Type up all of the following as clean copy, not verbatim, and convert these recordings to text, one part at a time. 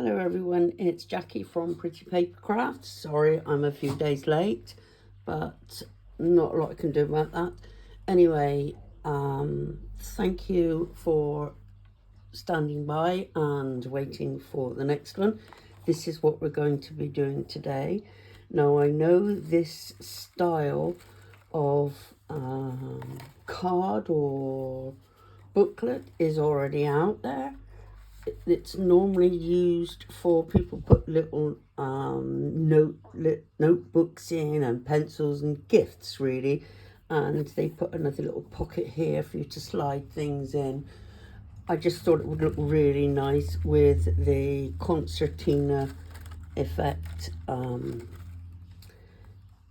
Hello everyone, it's Jackie from Pretty Paper Crafts. Sorry I'm a few days late, but not a lot I can do about that. Anyway, thank you for standing by and waiting for the next one. This is what we're going to be doing today. Now I know this style of card or booklet is already out there. It's normally used for people put little notebooks in and pencils and gifts really, and they put another little pocket here for you to slide things in. I just thought it would look really nice with the concertina effect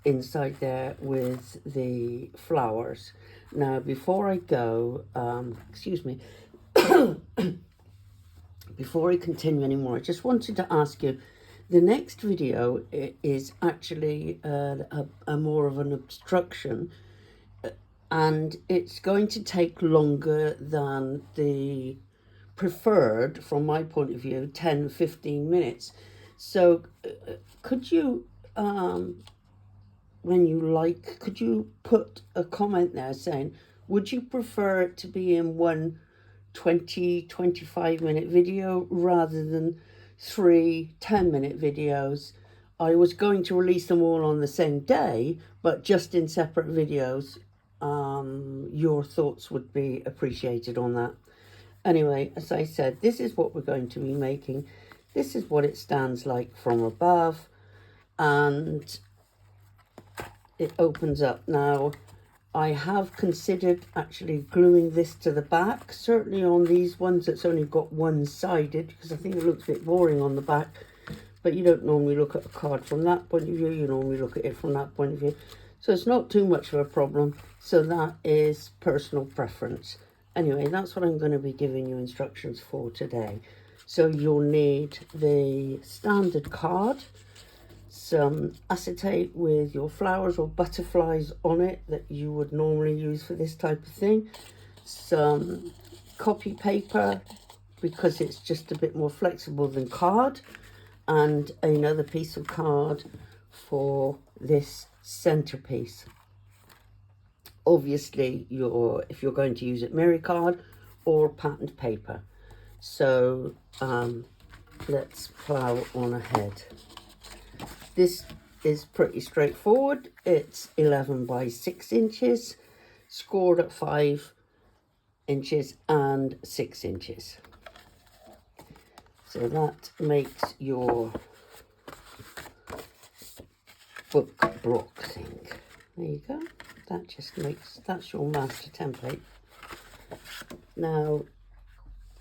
inside there with the flowers. Now before I go, excuse me, before I continue anymore, I just wanted to ask you, the next video is actually a more of an obstruction, and it's going to take longer than the preferred, from my point of view, 10-15 minutes. So could you, when you like, could you put a comment there saying, would you prefer it to be in one 20-25 minute video rather than 3 10-minute videos? I was going to release them all on the same day, but just in separate videos. Your thoughts would be appreciated on that. Anyway, as I said, this is what we're going to be making. This is what it stands like from above, and it opens up. Now I have considered actually gluing this to the back. Certainly on these ones it's only got one-sided, because I think it looks a bit boring on the back, but you don't normally look at a card from that point of view, you normally look at it from that point of view, so it's not too much of a problem. So that is personal preference. Anyway, that's what I'm going to be giving you instructions for today. So you'll need the standard card, some acetate with your flowers or butterflies on it that you would normally use for this type of thing, some copy paper because it's just a bit more flexible than card, and another piece of card for this centerpiece. Obviously if you're going to use it, mirror card or patterned paper. So let's plow on ahead. This is pretty straightforward. It's 11 by 6 inches, scored at 5 inches and 6 inches. So that makes your book block thing. There you go. That just makes, that's your master template. Now,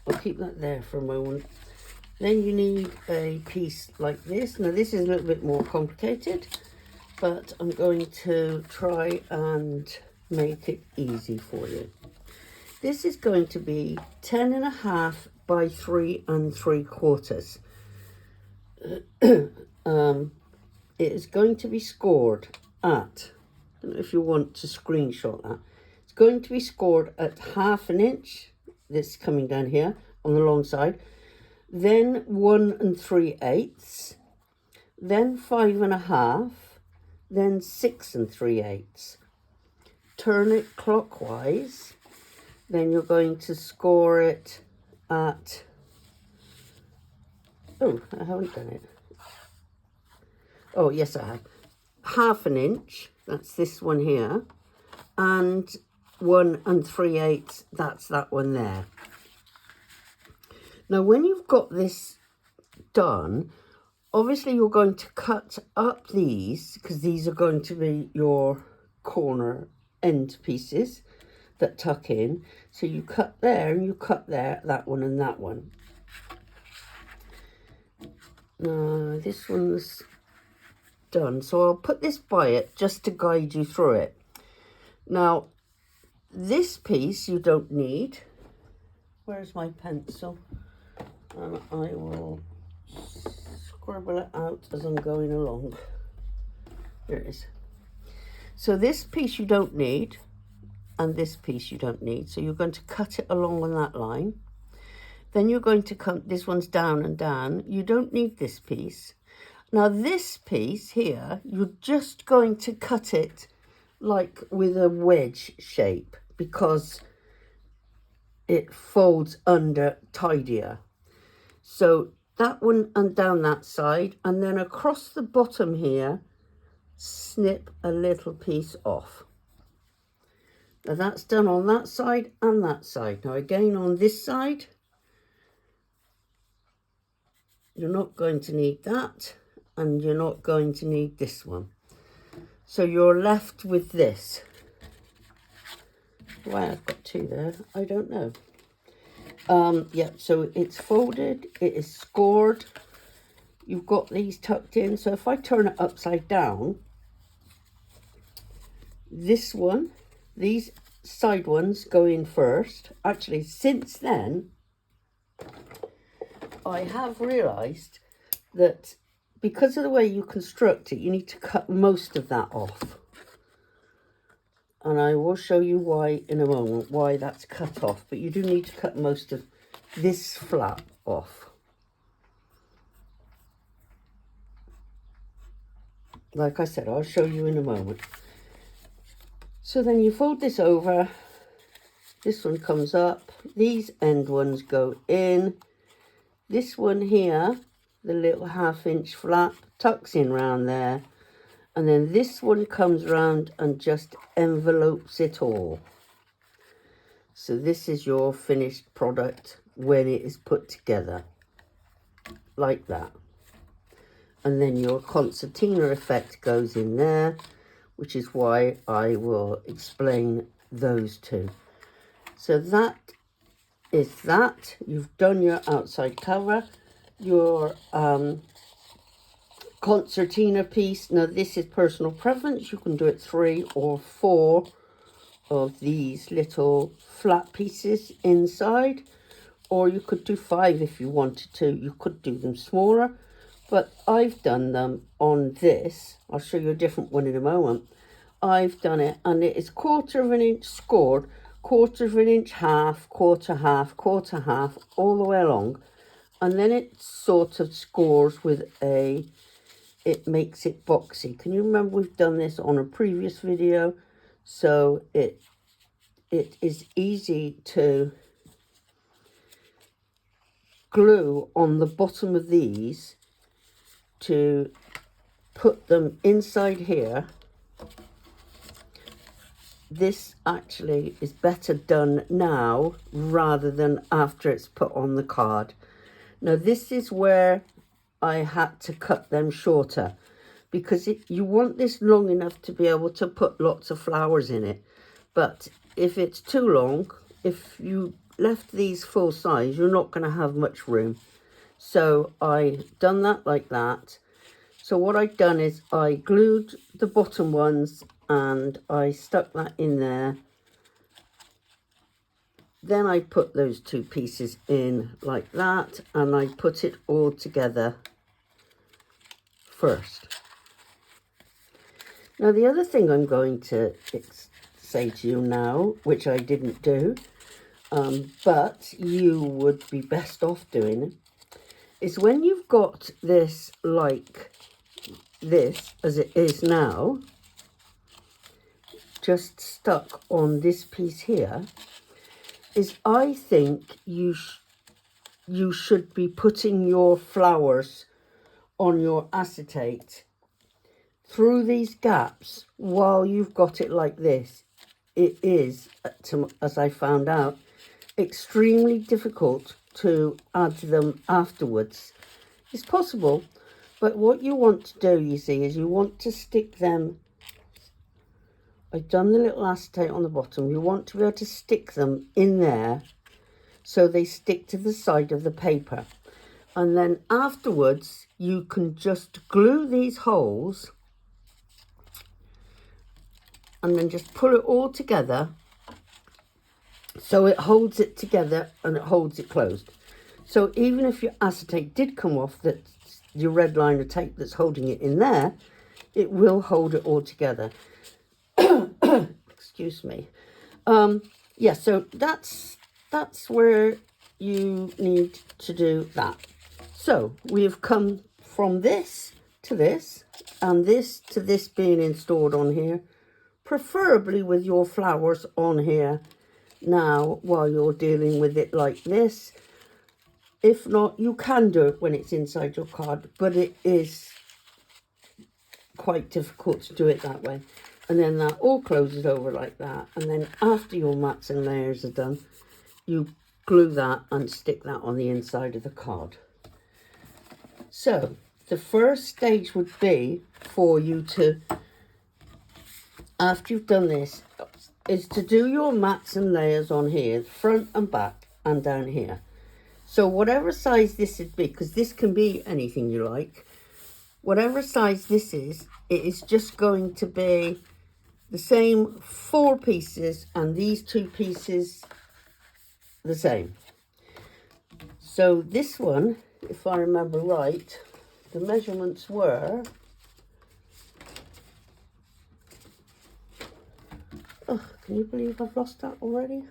I'll keep that there for a moment. Then you need a piece like this. Now this is a little bit more complicated, but I'm going to try and make it easy for you. This is going to be 10.5 by 3 3/4. It is going to be scored at, I don't know if you want to screenshot that, it's going to be scored at 1/2 inch, this coming down here on the long side, then 1 3/8, then 5.5, then 6 3/8. Turn it clockwise, then you're going to score it at, oh, I haven't done it. Oh, yes, I have. 1/2 inch, that's this one here, and 1 3/8, that's that one there. Now, when you've got this done, obviously you're going to cut up these, because these are going to be your corner end pieces that tuck in. So you cut there and you cut there, that one and that one. Now, this one's done, so I'll put this by it just to guide you through it. Now, this piece you don't need. Where's my pencil? And I will scribble it out as I'm going along. There it is. So this piece you don't need, and this piece you don't need. So you're going to cut it along on that line. Then you're going to come, this one's down and down. You don't need this piece. Now this piece here, you're just going to cut it like with a wedge shape because it folds under tidier. So that one and down that side, and then across the bottom here, snip a little piece off. Now that's done on that side and that side. Now again on this side, you're not going to need that, and you're not going to need this one. So you're left with this. Why I've got two there, I don't know. Yeah, so it's folded, it is scored. You've got these tucked in. So if I turn it upside down, this one, these side ones go in first. Actually, since then, I have realised that because of the way you construct it, you need to cut most of that off. And I will show you why in a moment, why that's cut off. But you do need to cut most of this flap off. Like I said, I'll show you in a moment. So then you fold this over. This one comes up. These end ones go in. This one here, the little 1/2 inch flap, tucks in round there. And then this one comes round and just envelopes it all. So this is your finished product when it is put together, like that. And then your concertina effect goes in there, which is why I will explain those two. So that is that. You've done your outside cover, your concertina piece. Now this is personal preference. You can do it 3 or 4 of these little flat pieces inside, or you could do 5 if you wanted to. You could do them smaller, but I've done them on this. I'll show you a different one in a moment. I've done it, and it is 1/4 inch scored, 1/4 inch half, quarter half, quarter half, all the way along. And then it sort of scores with it makes it boxy. Can you remember we've done this on a previous video? So it is easy to glue on the bottom of these to put them inside here. This actually is better done now rather than after it's put on the card. Now this is where I had to cut them shorter, because you want this long enough to be able to put lots of flowers in it. But if it's too long, if you left these full size, you're not going to have much room. So I done that like that. So what I've done is I glued the bottom ones and I stuck that in there. Then I put those 2 pieces in like that, and I put it all together first. Now the other thing I'm going to say to you now, which I didn't do, but you would be best off doing, is when you've got this like this, as it is now, just stuck on this piece here, is I think you should be putting your flowers on your acetate through these gaps while you've got it like this. It is, as I found out, extremely difficult to add them afterwards. It's possible, but what you want to do, you see, is you want to stick them. I've done the little acetate on the bottom. You want to be able to stick them in there so they stick to the side of the paper. And then afterwards, you can just glue these holes and then just pull it all together so it holds it together and it holds it closed. So even if your acetate did come off, that's your red line of tape that's holding it in there, it will hold it all together. Excuse me. Yeah, so that's where you need to do that. So we have come from this to this, and this to this being installed on here, preferably with your flowers on here now while you're dealing with it like this. If not, you can do it when it's inside your card, but it is quite difficult to do it that way. And then that all closes over like that, and then after your mats and layers are done, you glue that and stick that on the inside of the card. So the first stage would be for you to, after you've done this, is to do your mats and layers on here, front and back and down here. So whatever size this would be, because this can be anything you like, whatever size this is, it is just going to be the same 4 pieces, and these 2 pieces the same. So this one, if I remember right, the measurements were, oh, can you believe I've lost that already?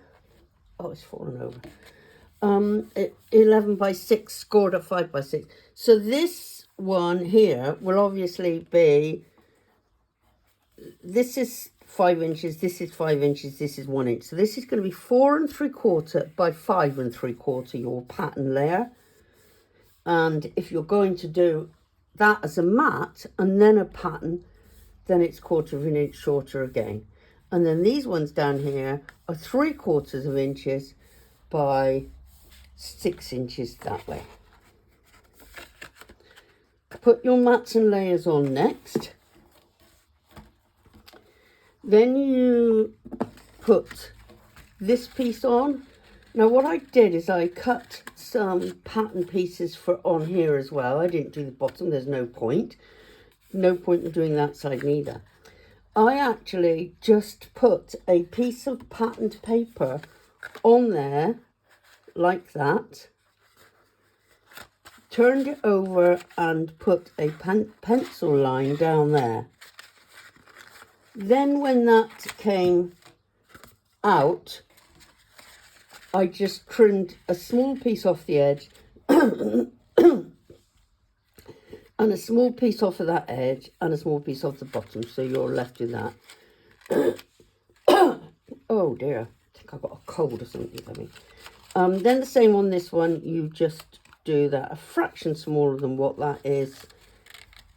Oh, it's fallen over. 11 by 6 scored at 5 by 6. So this one here will obviously be, this is 5 inches, this is 5 inches, this is 1 inch. So this is going to be 4 3/4 by 5 3/4, your pattern layer. And if you're going to do that as a mat and then a pattern, then it's 1/4 inch shorter again. And then these ones down here are 3/4 inches by 6 inches that way. Put your mats and layers on next. Then you put this piece on. Now what I did is I cut some pattern pieces for on here as well. I didn't do the bottom, there's no point. No point in doing that side neither. I actually just put a piece of patterned paper on there like that, turned it over and put a pencil line down there. Then when that came out, I just trimmed a small piece off the edge and a small piece off of that edge and a small piece off the bottom, so you're left with that. Oh dear, I think I got a cold or something. Then the same on this one, you just do that a fraction smaller than what that is,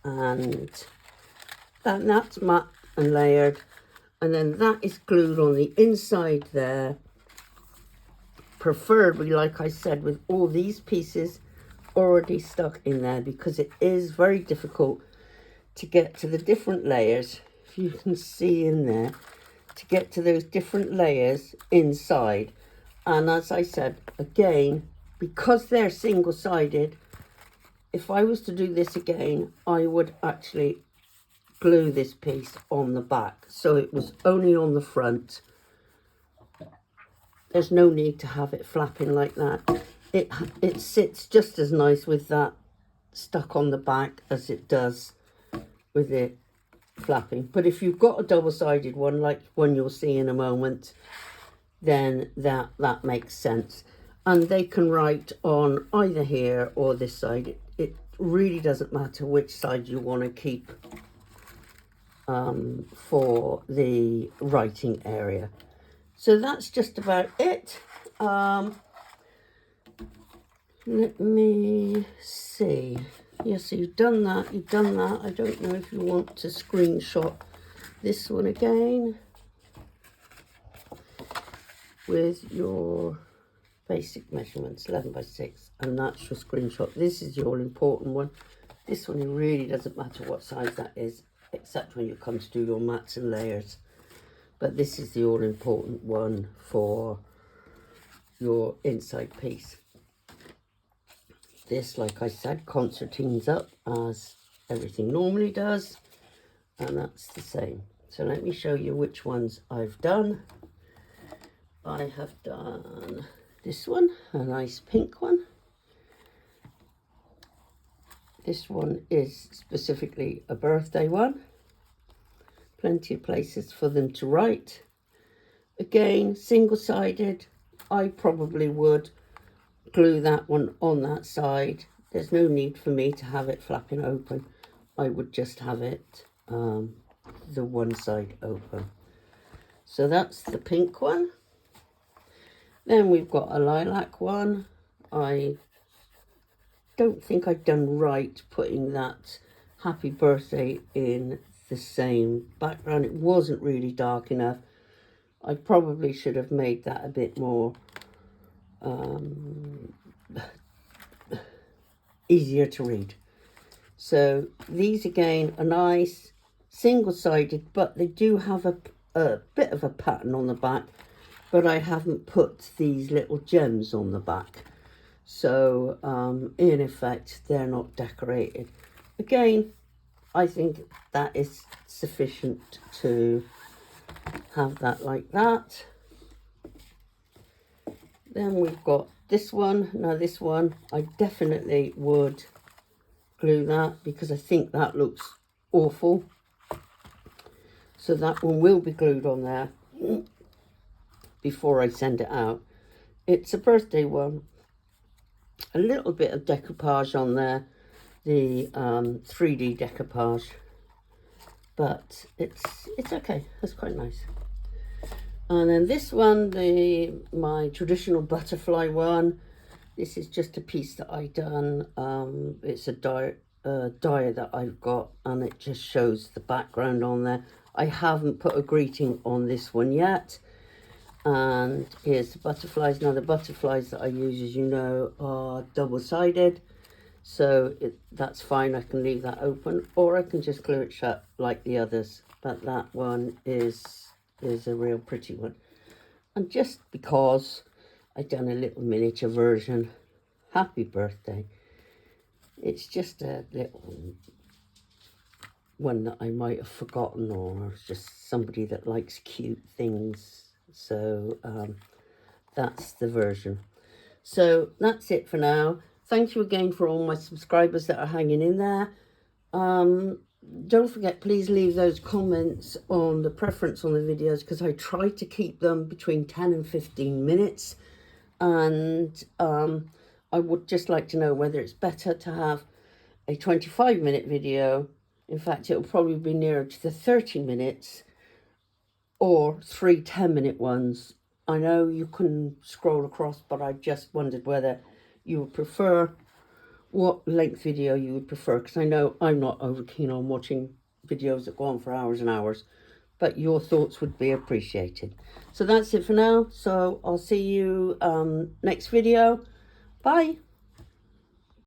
and that's matte and layered, and then that is glued on the inside there, preferably, like I said, with all these pieces already stuck in there, because it is very difficult to get to the different layers, if you can see in there, to get to those different layers inside. And as I said, again, because they're single-sided, if I was to do this again, I would actually glue this piece on the back, so it was only on the front. There's no need to have it flapping like that. It sits just as nice with that stuck on the back as it does with it flapping. But if you've got a double-sided one, like one you'll see in a moment, then that makes sense. And they can write on either here or this side. It really doesn't matter which side you want to keep for the writing area. So that's just about it. Let me see. Yes, so you've done that. I don't know if you want to screenshot this one again with your basic measurements, 11 by 6, and that's your screenshot. This is your all-important one. This one, it really doesn't matter what size that is, except when you come to do your mats and layers. But this is the all-important one for your inside piece. This, like I said, concertines up as everything normally does, and that's the same. So let me show you which ones I've done. I have done this one, a nice pink one. This one is specifically a birthday one. Plenty of places for them to write. Again, single-sided. I probably would glue that one on that side. There's no need for me to have it flapping open. I would just have it the one side open. So that's the pink one. Then we've got a lilac one. I don't think I've done right putting that happy birthday in the same background. It wasn't really dark enough. I probably should have made that a bit more easier to read. So these again are nice, single-sided, but they do have a bit of a pattern on the back, but I haven't put these little gems on the back. So in effect, they're not decorated. Again, I think that is sufficient to have that like that. Then we've got this one. Now this one, I definitely would glue that because I think that looks awful. So that one will be glued on there before I send it out. It's a birthday one. A little bit of decoupage on there, the 3D decoupage, but it's okay. That's quite nice. And then this one, my traditional butterfly one. This is just a piece that I done. It's a die that I've got, and it just shows the background on there. I haven't put a greeting on this one yet. And here's the butterflies. Now the butterflies that I use, as you know, are double-sided, so that's fine. I can leave that open, or I can just glue it shut like the others. But that one is a real pretty one. And just because I've done a little miniature version, happy birthday, it's just a little one that I might have forgotten, or just somebody that likes cute things. So that's the version. So that's it for now. Thank you again for all my subscribers that are hanging in there. Don't forget, please leave those comments on the preference on the videos, because I try to keep them between 10 and 15 minutes. And I would just like to know whether it's better to have a 25-minute video. In fact, it will probably be nearer to the 30 minutes, or 3 10-minute ones. I know you can scroll across, but I just wondered whether you would prefer, what length video you would prefer, because I know I'm not over keen on watching videos that go on for hours and hours, but your thoughts would be appreciated. So that's it for now. So I'll see you next video. Bye.